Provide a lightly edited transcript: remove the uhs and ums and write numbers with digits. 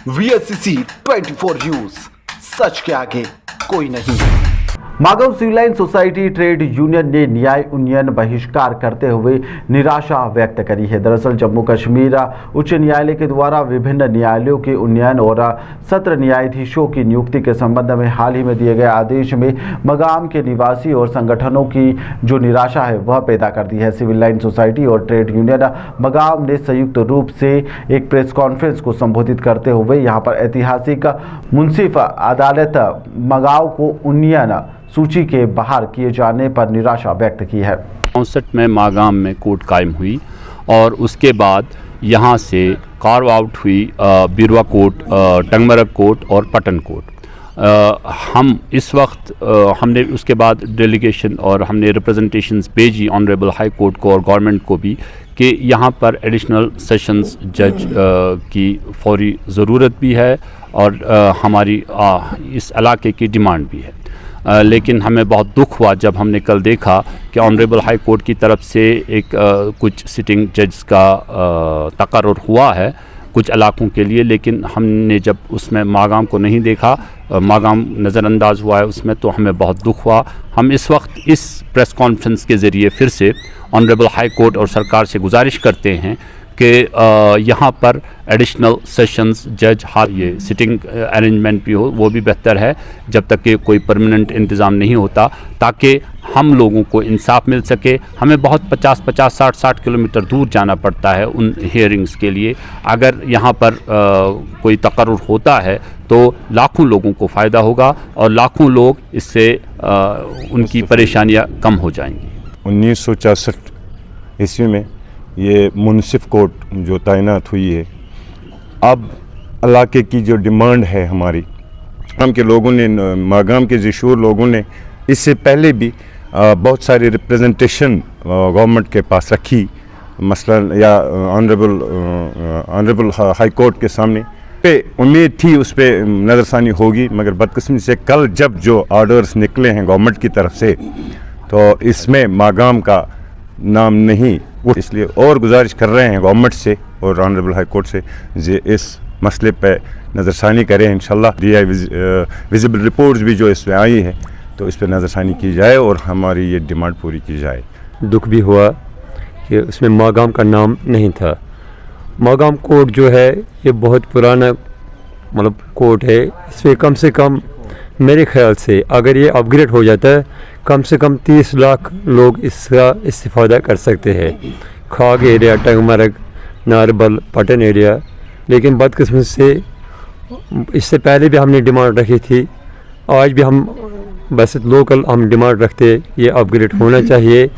VSCC 24 news, सच के आगे कोई नहीं। Magaon civil line society trade union ने न्याय उन्नयन बहिष्कार करते हुए निराशा व्यक्त करी है। दरअसल जम्मू कश्मीर उच्च न्यायालय के द्वारा विभिन्न न्यायालयों के उन्नयन और सत्र न्यायाधीशों की नियुक्ति के संबंध में हाल ही में दिए गए आदेश में मागांव के निवासी और संगठनों की जो निराशा है वह पैदा कर दी है। सिविल लाइन सोसाइटी और ट्रेड यूनियन मागांव ने संयुक्त रूप से एक प्रेस कॉन्फ्रेंस को संबोधित करते हुए यहाँ पर ऐतिहासिक मुंसिफ अदालत मागांव को उन्नयन सूची के बाहर किए जाने पर निराशा व्यक्त की है। 64 में मागांव में कोर्ट कायम हुई और उसके बाद यहाँ से कार्व आउट हुई बिरवा कोर्ट, टंगमरग कोर्ट और पटन कोर्ट। हम इस वक्त हमने उसके बाद डेलीगेशन और हमने रिप्रेजेंटेशंस भेजी ऑनरेबल हाई कोर्ट को और गवर्नमेंट को भी कि यहाँ पर एडिशनल सेशंस जज की फौरी ज़रूरत भी है और हमारी इस इलाके की डिमांड भी है। लेकिन हमें बहुत दुख हुआ जब हमने कल देखा कि ऑनरेबल हाई कोर्ट की तरफ से एक कुछ सिटिंग जज का तकर्रुर हुआ है कुछ इलाकों के लिए, लेकिन हमने जब उसमें मागांव को नहीं देखा, मागांव नज़रअंदाज हुआ है उसमें, तो हमें बहुत दुख हुआ। हम इस वक्त इस प्रेस कॉन्फ्रेंस के ज़रिए फिर से ऑनरेबल हाई कोर्ट और सरकार से गुजारिश करते हैं कि यहाँ पर एडिशनल सेशंस जज ये सिटिंग अरेंजमेंट भी हो, वो भी बेहतर है जब तक कि कोई परमानेंट इंतज़ाम नहीं होता, ताकि हम लोगों को इंसाफ मिल सके। हमें बहुत 50-50, 60-60 किलोमीटर दूर जाना पड़ता है उन हियरिंग्स के लिए। अगर यहाँ पर कोई तकर्रुर होता है तो लाखों लोगों को फ़ायदा होगा और लाखों लोग इससे उनकी परेशानियाँ कम हो जाएंगी। 1964 ईस्वी में ये मुंसिफ कोर्ट जो तैनात हुई है, अब इलाके की जो डिमांड है हमारी, हम के लोगों ने, मागांव के ज़िशूर लोगों ने इससे पहले भी बहुत सारी रिप्रेजेंटेशन गवर्नमेंट के पास रखी, मसलन या ऑनरेबल हाई कोर्ट के सामने पे उम्मीद थी उस पर नज़रसानी होगी, मगर बदकिस्मती से कल जब जो ऑर्डर्स निकले हैं गवर्नमेंट की तरफ से तो इसमें मागांव का नाम नहीं, इसलिए और गुजारिश कर रहे हैं गवर्नमेंट से और ऑनरेबल हाई कोर्ट से जे इस मसले पे नज़रसानी करें। इंशाल्लाह दिया विजिबल रिपोर्ट्स भी जो इसमें आई है तो इस पर नज़रसानी की जाए और हमारी ये डिमांड पूरी की जाए। दुख भी हुआ कि उसमें मागांव का नाम नहीं था। मागांव कोर्ट जो है ये बहुत पुराना मतलब कोर्ट है, इसमें कम से कम मेरे ख्याल से अगर ये अपग्रेड हो जाता है कम से कम 30 लाख लोग इसका इस्तेफ़ादा कर सकते हैं। खाग एरिया, टंगमरग, नारबल, पटन एरिया। लेकिन बदकिस्मती से इससे पहले भी हमने डिमांड रखी थी, आज भी हम बस लोकल हम डिमांड रखते, ये अपग्रेड होना चाहिए।